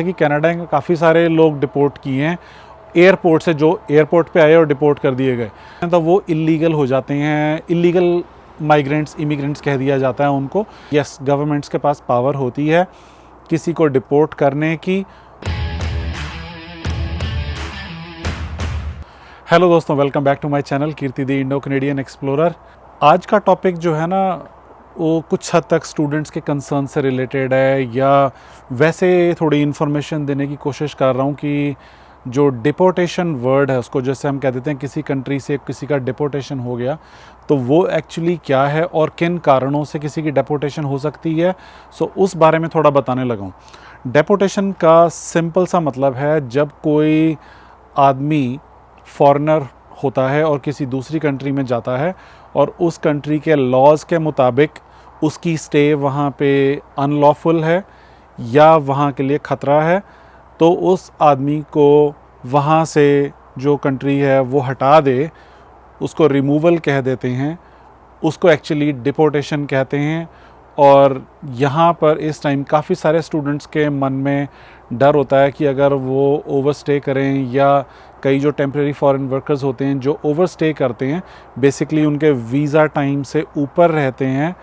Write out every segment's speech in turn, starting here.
कि कनाडा में काफ़ी सारे लोग डिपोर्ट किए हैं एयरपोर्ट से, जो एयरपोर्ट पे आए और डिपोर्ट कर दिए गए, तो वो इलीगल हो जाते हैं। इलीगल माइग्रेंट्स, इमिग्रेंट्स कह दिया जाता है उनको। यस, गवर्नमेंट्स के पास पावर होती है किसी को डिपोर्ट करने की। हेलो दोस्तों, welcome back to my channel Kirti the Indo Canadian explorer. आज का टॉपिक जो है ना, वो कुछ हद तक स्टूडेंट्स के कंसर्न से रिलेटेड है, या वैसे थोड़ी इन्फॉर्मेशन देने की कोशिश कर रहा हूँ कि जो डिपोर्टेशन वर्ड है उसको, जैसे हम कह देते हैं किसी कंट्री से किसी का डिपोर्टेशन हो गया, तो वो एक्चुअली क्या है और किन कारणों से किसी की डिपोर्टेशन हो सकती है। सो उस बारे में थोड़ा बताने लगा हूँ। डिपोर्टेशन का सिंपल सा मतलब है जब कोई आदमी फॉरेनर होता है और किसी दूसरी कंट्री में जाता है और उस कंट्री के लॉज के मुताबिक उसकी स्टे वहाँ पे अनलॉफुल है या वहाँ के लिए ख़तरा है, तो उस आदमी को वहाँ से जो कंट्री है वो हटा दे, उसको रिमूवल कह देते हैं, उसको एक्चुअली डिपोर्टेशन कहते हैं। और यहाँ पर इस टाइम काफ़ी सारे स्टूडेंट्स के मन में डर होता है कि अगर वो ओवरस्टे करें, या कई जो टेम्प्रेरी फॉरेन वर्कर्स होते हैं जो ओवरस्टे करते हैं, बेसिकली उनके वीज़ा टाइम से ऊपर रहते हैं,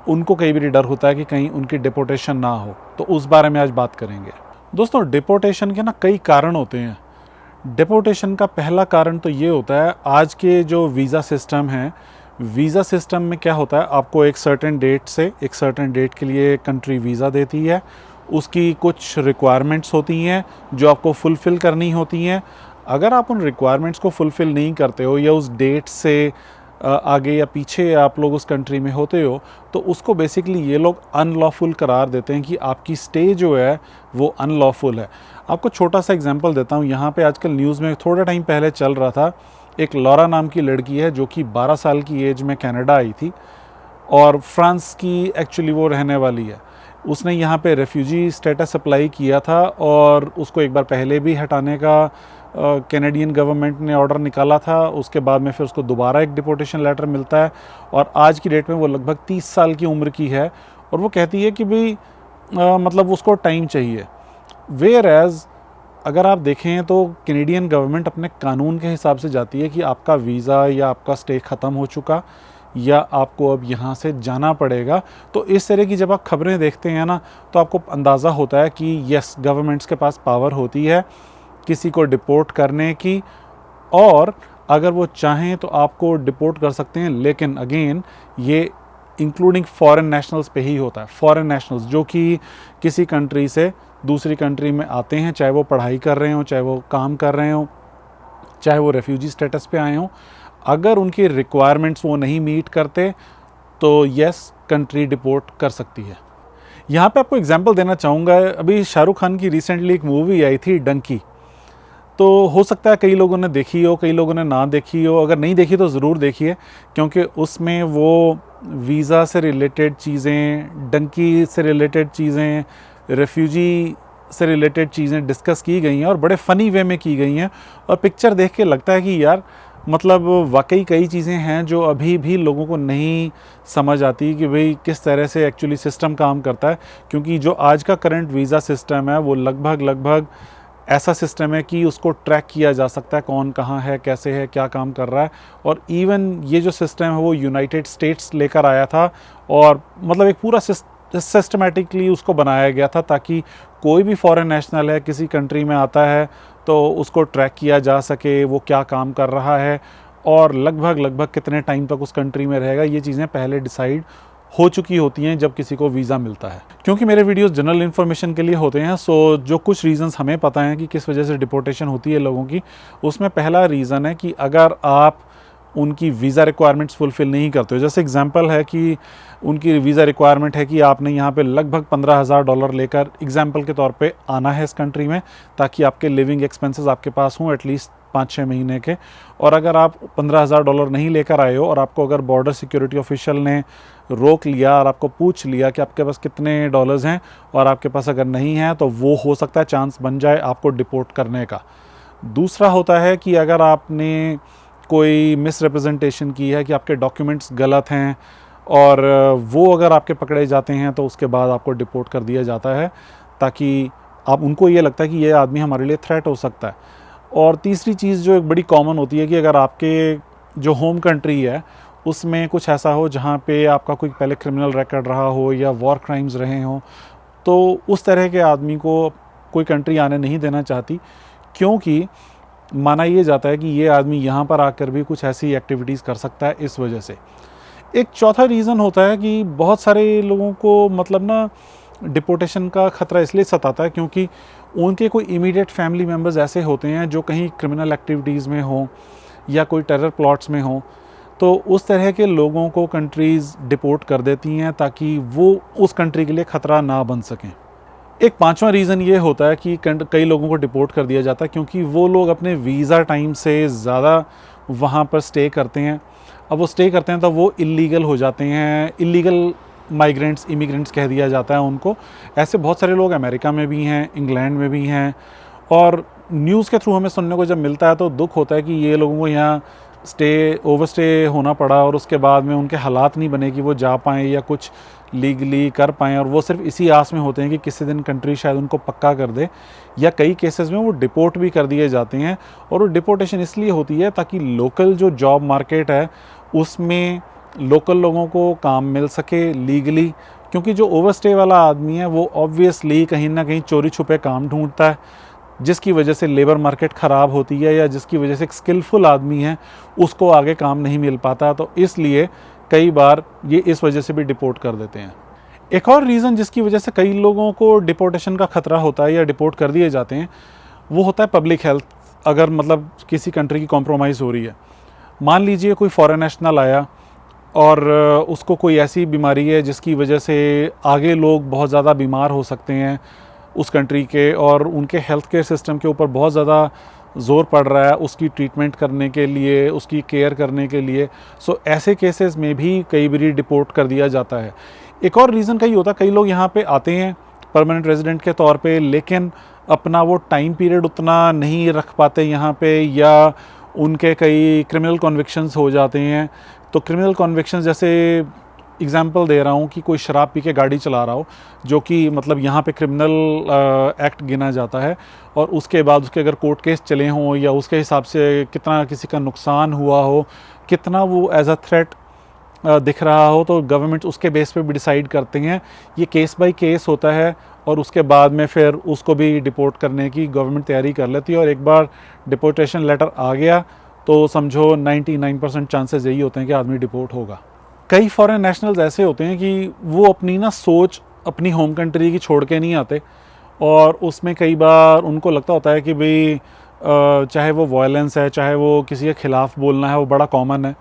उनको कई बार डर होता है कि कहीं उनकी डिपोर्टेशन ना हो। तो उस बारे में आज बात करेंगे। दोस्तों, डिपोर्टेशन के ना कई कारण होते हैं। डिपोर्टेशन का पहला कारण तो ये होता है, आज के जो वीज़ा सिस्टम है, वीज़ा सिस्टम में क्या होता है, आपको एक सर्टेन डेट से एक सर्टेन डेट के लिए कंट्री वीज़ा देती है। उसकी कुछ रिक्वायरमेंट्स होती हैं जो आपको फुलफ़िल करनी होती हैं। अगर आप उन रिक्वायरमेंट्स को फुलफ़िल नहीं करते हो, या उस डेट से आगे या पीछे आप लोग उस कंट्री में होते हो, तो उसको बेसिकली ये लोग अनलॉफुल करार देते हैं कि आपकी स्टे जो है वो अनलॉफुल है। आपको छोटा सा एग्जांपल देता हूँ। यहाँ पे आजकल न्यूज़ में थोड़ा टाइम पहले चल रहा था, एक लॉरा नाम की लड़की है जो कि 12 साल की एज में कनाडा आई थी और फ्रांस की एक्चुअली वो रहने वाली है। उसने यहाँ पे रेफ्यूजी स्टेटस अप्लाई किया था और उसको एक बार पहले भी हटाने का कैनेडियन गवर्नमेंट ने ऑर्डर निकाला था। उसके बाद में फिर उसको दोबारा एक डिपोर्टेशन लेटर मिलता है और आज की डेट में वो लगभग 30 साल की उम्र की है और वो कहती है कि भाई मतलब उसको टाइम चाहिए। वेयर एज अगर आप देखें तो कैनेडियन गवर्नमेंट अपने कानून के हिसाब से जाती है कि आपका वीज़ा या आपका स्टे ख़त्म हो चुका, या आपको अब यहाँ से जाना पड़ेगा। तो इस तरह की जब आप खबरें देखते हैं ना, तो आपको अंदाज़ा होता है कि यस, गवर्नमेंट्स के पास पावर होती है किसी को डिपोर्ट करने की, और अगर वो चाहें तो आपको डिपोर्ट कर सकते हैं। लेकिन अगेन, ये इंक्लूडिंग फॉरेन नेशनल्स पे ही होता है। फॉरेन नेशनल्स जो कि किसी कंट्री से दूसरी कंट्री में आते हैं, चाहे वो पढ़ाई कर रहे हों, चाहे वो काम कर रहे हों, चाहे वो रेफ्यूजी स्टेटस पे आए हों, अगर उनकी रिक्वायरमेंट्स वो नहीं मीट करते तो यस, कंट्री डिपोर्ट कर सकती है। यहाँ पे आपको एग्जांपल देना चाहूँगा, अभी शाहरुख खान की रिसेंटली एक मूवी आई थी डंकी। तो हो सकता है कई लोगों ने देखी हो, कई लोगों ने ना देखी हो। अगर नहीं देखी तो ज़रूर देखिए, क्योंकि उसमें वो वीज़ा से रिलेटेड चीज़ें, डंकी से रिलेटेड चीज़ें, रेफ्यूजी से रिलेटेड चीज़ें डिस्कस की गई हैं और बड़े फ़नी वे में की गई हैं। और पिक्चर देख के लगता है कि यार, मतलब वाकई कई चीज़ें हैं जो अभी भी लोगों को नहीं समझ आती कि भाई किस तरह से एक्चुअली सिस्टम काम करता है। क्योंकि जो आज का करंट वीज़ा सिस्टम है वो लगभग ऐसा सिस्टम है कि उसको ट्रैक किया जा सकता है कौन कहाँ है, कैसे है, क्या काम कर रहा है। और इवन ये जो सिस्टम है वो यूनाइटेड स्टेट्स लेकर आया था, और मतलब एक पूरा सिस्टमेटिकली उसको बनाया गया था ताकि कोई भी फॉरेन नेशनल है किसी कंट्री में आता है तो उसको ट्रैक किया जा सके, वो क्या काम कर रहा है और लगभग कितने टाइम तक उस कंट्री में रहेगा। ये चीज़ें पहले डिसाइड हो चुकी होती हैं जब किसी को वीज़ा मिलता है। क्योंकि मेरे वीडियोस जनरल इन्फॉर्मेशन के लिए होते हैं, सो जो कुछ रीज़न्स हमें पता हैं कि किस वजह से डिपोर्टेशन होती है लोगों की, उसमें पहला रीज़न है कि अगर आप उनकी वीज़ा रिक्वायरमेंट्स फुलफ़िल नहीं करते हो। जैसे एग्जांपल है कि उनकी वीज़ा रिक्वायरमेंट है कि आपने यहाँ पे लगभग $15,000 लेकर एग्जांपल के तौर पे आना है इस कंट्री में, ताकि आपके लिविंग एक्सपेंसेस आपके पास हों एटलीस्ट 5-6 महीने के। और अगर आप $15,000 नहीं लेकर आए हो और आपको अगर बॉर्डर सिक्योरिटी ऑफिशियल ने रोक लिया और आपको पूछ लिया कि आपके पास कितने डॉलर्स हैं, और आपके पास अगर नहीं है, तो वो हो सकता है चांस बन जाए आपको डिपोर्ट करने का। दूसरा होता है कि अगर आपने कोई मिसरिप्रेजेंटेशन की है कि आपके डॉक्यूमेंट्स गलत हैं, और वो अगर आपके पकड़े जाते हैं तो उसके बाद आपको डिपोर्ट कर दिया जाता है, ताकि आप उनको ये लगता है कि ये आदमी हमारे लिए थ्रेट हो सकता है। और तीसरी चीज़ जो एक बड़ी कॉमन होती है कि अगर आपके जो होम कंट्री है उसमें कुछ ऐसा हो जहाँ पे आपका कोई पहले क्रिमिनल रिकॉर्ड रहा हो या वॉर क्राइम्स रहे हों, तो उस तरह के आदमी को कोई कंट्री आने नहीं देना चाहती, क्योंकि माना ये जाता है कि ये आदमी यहाँ पर आकर भी कुछ ऐसी एक्टिविटीज़ कर सकता है इस वजह से। एक चौथा रीज़न होता है कि बहुत सारे लोगों को मतलब ना डिपोर्टेशन का ख़तरा इसलिए सताता है क्योंकि उनके कोई इमीडिएट फैमिली मेम्बर्स ऐसे होते हैं जो कहीं क्रिमिनल एक्टिविटीज़ में हों या कोई टेरर प्लॉट्स में हों, तो उस तरह के लोगों को कंट्रीज़ डिपोर्ट कर देती हैं ताकि वो उस कंट्री के लिए ख़तरा ना बन सकें। एक पांचवा रीज़न ये होता है कि कई लोगों को डिपोर्ट कर दिया जाता है क्योंकि वो लोग अपने वीज़ा टाइम से ज़्यादा वहाँ पर स्टे करते हैं। अब वो स्टे करते हैं तो वो इलीगल हो जाते हैं, इलीगल माइग्रेंट्स, इमिग्रेंट्स कह दिया जाता है उनको। ऐसे बहुत सारे लोग अमेरिका में भी हैं, इंग्लैंड में भी हैं, और न्यूज़ के थ्रू हमें सुनने को जब मिलता है तो दुख होता है कि ये लोगों को यहाँ ओवर स्टे होना पड़ा और उसके बाद में उनके हालात नहीं बने कि वो जा पाएँ या कुछ लीगली कर पाएँ, और वो सिर्फ इसी आस में होते हैं कि किसी दिन कंट्री शायद उनको पक्का कर दे, या कई केसेस में वो डिपोर्ट भी कर दिए जाते हैं। और वो डिपोर्टेशन इसलिए होती है ताकि लोकल जो जॉब मार्केट है उसमें लोकल लोगों को काम मिल सके लीगली, क्योंकि जो ओवरस्टे वाला आदमी है वो ऑब्वियसली कहीं ना कहीं चोरी छुपे काम ढूंढता है, जिसकी वजह से लेबर मार्केट ख़राब होती है या जिसकी वजह से एक स्किलफुल आदमी है उसको आगे काम नहीं मिल पाता। तो इसलिए कई बार ये इस वजह से भी डिपोर्ट कर देते हैं। एक और रीज़न जिसकी वजह से कई लोगों को डिपोर्टेशन का ख़तरा होता है या डिपोर्ट कर दिए जाते हैं वो होता है पब्लिक हेल्थ। अगर मतलब किसी कंट्री की कॉम्प्रोमाइज़ हो रही है, मान लीजिए कोई फॉरेन नेशनल आया और उसको कोई ऐसी बीमारी है जिसकी वजह से आगे लोग बहुत ज़्यादा बीमार हो सकते हैं उस कंट्री के, और उनके हेल्थ केयर सिस्टम के ऊपर बहुत ज़्यादा ज़ोर पड़ रहा है उसकी ट्रीटमेंट करने के लिए, उसकी केयर करने के लिए। सो ऐसे केसेस में भी कई बार डिपोर्ट कर दिया जाता है। एक और रीज़न कई होता है, कई लोग यहाँ पे आते हैं परमानेंट रेजिडेंट के तौर पे, लेकिन अपना वो टाइम पीरियड उतना नहीं रख पाते यहाँ पे, या उनके कई क्रिमिनल कन्विक्शंस हो जाते हैं। तो क्रिमिनल कन्विक्शंस जैसे एग्जांपल दे रहा हूँ कि कोई शराब पी के गाड़ी चला रहा हो, जो कि मतलब यहाँ पे क्रिमिनल एक्ट गिना जाता है, और उसके बाद उसके अगर कोर्ट केस चले हों या उसके हिसाब से कितना किसी का नुकसान हुआ हो, कितना वो एज अ थ्रेट दिख रहा हो, तो गवर्नमेंट उसके बेस पे भी डिसाइड करते हैं। ये केस बाय केस होता है और उसके बाद में फिर उसको भी डिपोर्ट करने की गवर्नमेंट तैयारी कर लेती है। और एक बार डिपोर्टेशन लेटर आ गया तो समझो 99% चांसेस यही होते हैं कि आदमी डिपोर्ट होगा। कई फॉरेन नेशनल्स ऐसे होते हैं कि वो अपनी ना सोच अपनी होम कंट्री की छोड़ के नहीं आते, और उसमें कई बार उनको लगता होता है कि भाई चाहे वो वायलेंस है, चाहे वो किसी के ख़िलाफ़ बोलना है, वो बड़ा कॉमन है,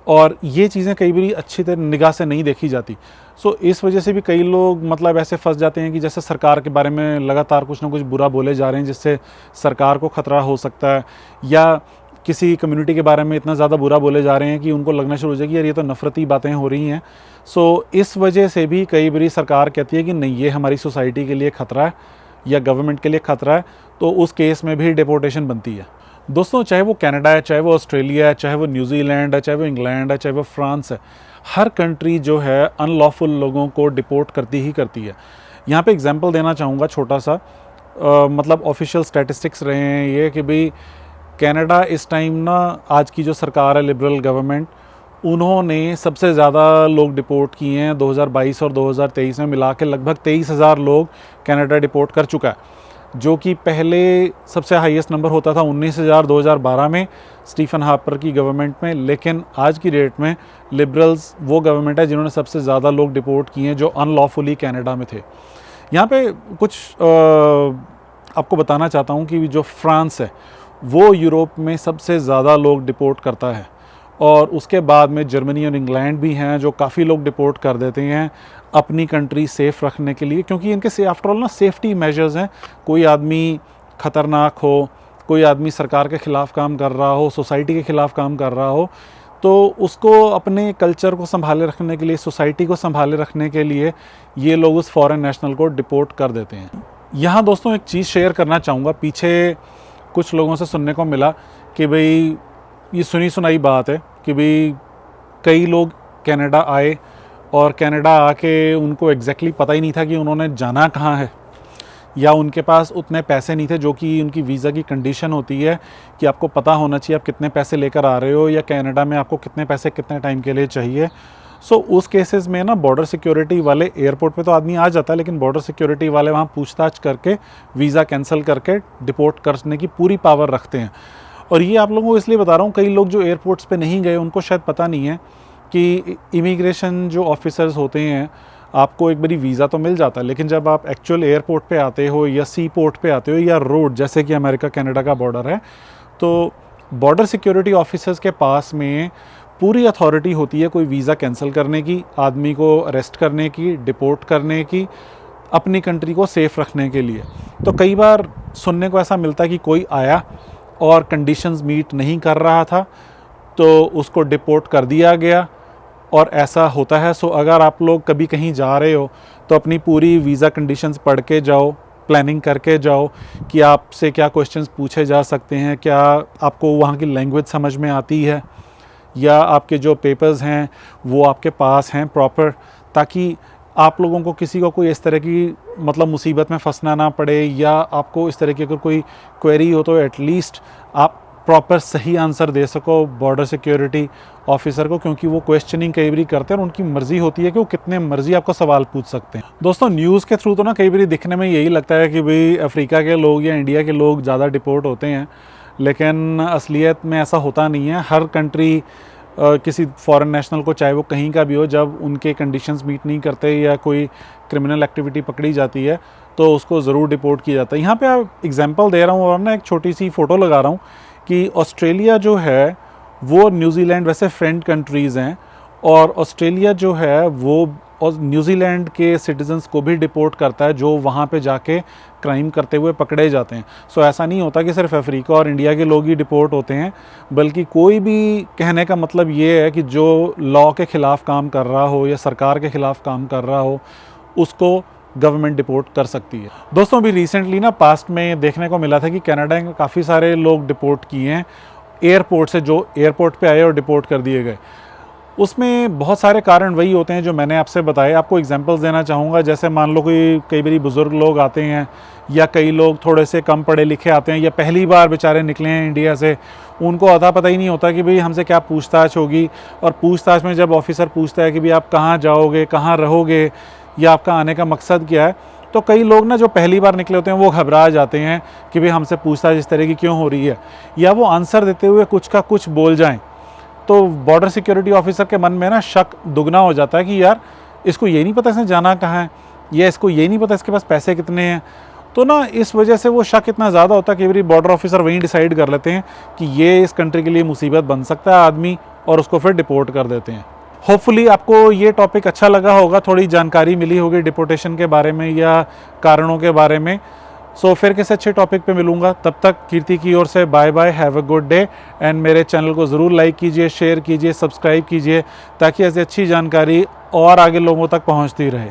और ये चीज़ें कई बार अच्छी तरह निगाह से नहीं देखी जाती। सो इस वजह से भी कई लोग मतलब ऐसे फंस जाते हैं कि जैसे सरकार के बारे में लगातार कुछ ना कुछ बुरा बोले जा रहे हैं जिससे सरकार को ख़तरा हो सकता है, या किसी कम्युनिटी के बारे में इतना ज़्यादा बुरा बोले जा रहे हैं कि उनको लगना शुरू हो जाए कि यार ये तो नफ़रती बातें हो रही हैं। सो इस वजह से भी कई बार सरकार कहती है कि नहीं, ये हमारी सोसाइटी के लिए ख़तरा है या गवर्नमेंट के लिए ख़तरा है, तो उस केस में भी डिपोर्टेशन बनती है। दोस्तों, चाहे वो कनाडा है, चाहे वो ऑस्ट्रेलिया है, चाहे वो न्यूजीलैंड है, चाहे वो इंग्लैंड है, चाहे वो फ्रांस है, हर कंट्री जो है अनलॉफुल लोगों को डिपोर्ट करती ही करती है। यहाँ पे एग्जांपल देना चाहूँगा छोटा सा, मतलब ऑफिशियल स्टैटिस्टिक्स रहे हैं ये कि भाई कनाडा इस टाइम ना, आज की जो सरकार है लिबरल गवर्नमेंट, उन्होंने सबसे ज़्यादा लोग डिपोर्ट किए हैं 2022 और 2023 में मिला के लगभग 23,000 लोग कनाडा डिपोर्ट कर चुका है, जो कि पहले सबसे हाईएस्ट नंबर होता था 19,000 2012 में स्टीफन हार्पर की गवर्नमेंट में। लेकिन आज की डेट में लिबरल्स वो गवर्नमेंट है जिन्होंने सबसे ज़्यादा लोग डिपोर्ट किए हैं जो अनलॉफुली कनाडा में थे। यहाँ पे कुछ आपको बताना चाहता हूँ कि जो फ्रांस है वो यूरोप में सबसे ज़्यादा लोग डिपोर्ट करता है, और उसके बाद में जर्मनी और इंग्लैंड भी हैं जो काफ़ी लोग डिपोर्ट कर देते हैं अपनी कंट्री सेफ़ रखने के लिए, क्योंकि इनके आफ्टर ऑल ना सेफ्टी मेजर्स हैं। कोई आदमी ख़तरनाक हो, कोई आदमी सरकार के ख़िलाफ़ काम कर रहा हो, सोसाइटी के ख़िलाफ़ काम कर रहा हो, तो उसको अपने कल्चर को संभाले रखने के लिए, सोसाइटी को संभाले रखने के लिए ये लोग उस फॉरेन नेशनल को डिपोर्ट कर देते हैं। यहाँ दोस्तों एक चीज़ शेयर करना चाहूँगा, पीछे कुछ लोगों से सुनने को मिला कि भाई ये सुनी सुनाई बात है कि भाई कई लोग कनाडा आए और कनाडा आके उनको एग्जैक्टली पता ही नहीं था कि उन्होंने जाना कहाँ है, या उनके पास उतने पैसे नहीं थे, जो कि उनकी वीज़ा की कंडीशन होती है कि आपको पता होना चाहिए आप कितने पैसे लेकर आ रहे हो या कनाडा में आपको कितने पैसे कितने टाइम के लिए चाहिए। सो उस केसेस में ना बॉर्डर सिक्योरिटी वाले, एयरपोर्ट पे तो आदमी आ जाता है लेकिन बॉर्डर सिक्योरिटी वाले वहाँ पूछताछ करके वीज़ा कैंसिल करके डिपोर्ट करने की पूरी पावर रखते हैं। और ये आप लोगों को इसलिए बता रहा हूँ, कई लोग जो एयरपोर्ट्स पे नहीं गए उनको शायद पता नहीं है कि इमिग्रेशन जो ऑफिसर्स होते हैं, आपको एक बारी वीज़ा तो मिल जाता है, लेकिन जब आप एक्चुअल एयरपोर्ट पे आते हो या सी पोर्ट पे आते हो या रोड, जैसे कि अमेरिका कनाडा का बॉर्डर है, तो बॉर्डर सिक्योरिटी ऑफिसर्स के पास में पूरी अथॉरिटी होती है कोई वीज़ा कैंसिल करने की, आदमी को अरेस्ट करने की, डिपोर्ट करने की, अपनी कंट्री को सेफ़ रखने के लिए। तो कई बार सुनने को ऐसा मिलता है कि कोई आया और कंडीशंस मीट नहीं कर रहा था तो उसको डिपोर्ट कर दिया गया, और ऐसा होता है। सो अगर आप लोग कभी कहीं जा रहे हो तो अपनी पूरी वीज़ा कंडीशंस पढ़ के जाओ, प्लानिंग करके जाओ कि आपसे क्या क्वेश्चंस पूछे जा सकते हैं, क्या आपको वहाँ की लैंग्वेज समझ में आती है, या आपके जो पेपर्स हैं वो आपके पास हैं प्रॉपर, ताकि आप लोगों को किसी को कोई इस तरह की मतलब मुसीबत में फंसना ना पड़े, या आपको इस तरह की अगर कोई क्वेरी हो तो एटलीस्ट आप प्रॉपर सही आंसर दे सको बॉर्डर सिक्योरिटी ऑफिसर को, क्योंकि वो क्वेश्चनिंग कई बार करते हैं और उनकी मर्ज़ी होती है कि वो कितने मर्ज़ी आपको सवाल पूछ सकते हैं। दोस्तों, न्यूज़ के थ्रू तो ना कई बार दिखने में यही लगता है कि भाई अफ्रीका के लोग या इंडिया के लोग ज़्यादा डिपोर्ट होते हैं, लेकिन असलियत में ऐसा होता नहीं है। हर कंट्री किसी फॉरेन नेशनल को, चाहे वो कहीं का भी हो, जब उनके कंडीशंस मीट नहीं करते या कोई क्रिमिनल एक्टिविटी पकड़ी जाती है तो उसको ज़रूर डिपोर्ट किया जाता है। यहाँ पे आप एग्जांपल दे रहा हूँ और ना एक छोटी सी फ़ोटो लगा रहा हूँ कि ऑस्ट्रेलिया जो है वो न्यूजीलैंड, वैसे फ्रेंड कंट्रीज़ हैं, और ऑस्ट्रेलिया जो है वो और न्यूजीलैंड के सिटीजन्स को भी डिपोर्ट करता है जो वहाँ पे जाके क्राइम करते हुए पकड़े जाते हैं। सो ऐसा नहीं होता कि सिर्फ अफ्रीका और इंडिया के लोग ही डिपोर्ट होते हैं, बल्कि कोई भी, कहने का मतलब ये है कि जो लॉ के ख़िलाफ़ काम कर रहा हो या सरकार के ख़िलाफ़ काम कर रहा हो उसको गवर्नमेंट डिपोर्ट कर सकती है। दोस्तों, अभी रिसेंटली ना पास्ट में देखने को मिला था कि कनाडा में काफ़ी सारे लोग डिपोर्ट किए हैं एयरपोर्ट से, जो एयरपोर्ट पे आए और डिपोर्ट कर दिए गए। उसमें बहुत सारे कारण वही होते हैं जो मैंने आपसे बताए। आपको एग्जांपल्स देना चाहूँगा, जैसे मान लो कोई कई बार बुज़ुर्ग लोग आते हैं, या कई लोग थोड़े से कम पढ़े लिखे आते हैं, या पहली बार बेचारे निकले हैं इंडिया से, उनको अता पता ही नहीं होता कि भाई हमसे क्या पूछताछ होगी। और पूछताछ में जब ऑफिसर पूछता है कि भाई आप कहाँ जाओगे, कहाँ रहोगे, या आपका आने का मकसद क्या है, तो कई लोग ना जो पहली बार निकले होते हैं वो घबरा जाते हैं कि भाई हमसे पूछताछ इस तरह की क्यों हो रही है, या वो आंसर देते हुए कुछ का कुछ बोल जाएं। तो बॉर्डर सिक्योरिटी ऑफिसर के मन में ना शक दुगना हो जाता है कि यार इसको ये नहीं पता इसने जाना कहाँ है, या इसको ये नहीं पता इसके पास पैसे कितने हैं। तो ना इस वजह से वो शक इतना ज़्यादा होता है कि कई बॉर्डर ऑफिसर वहीं डिसाइड कर लेते हैं कि ये इस कंट्री के लिए मुसीबत बन सकता है आदमी, और उसको फिर डिपोर्ट कर देते हैं। होपफुली आपको ये टॉपिक अच्छा लगा होगा, थोड़ी जानकारी मिली होगी डिपोर्टेशन के बारे में या कारणों के बारे में। सो फिर किसी अच्छे टॉपिक पे मिलूंगा, तब तक कीर्ति की ओर से bye bye, have a good day. And मेरे चैनल को ज़रूर लाइक कीजिए, शेयर कीजिए, सब्सक्राइब कीजिए, ताकि ऐसी अच्छी जानकारी और आगे लोगों तक पहुंचती रहे।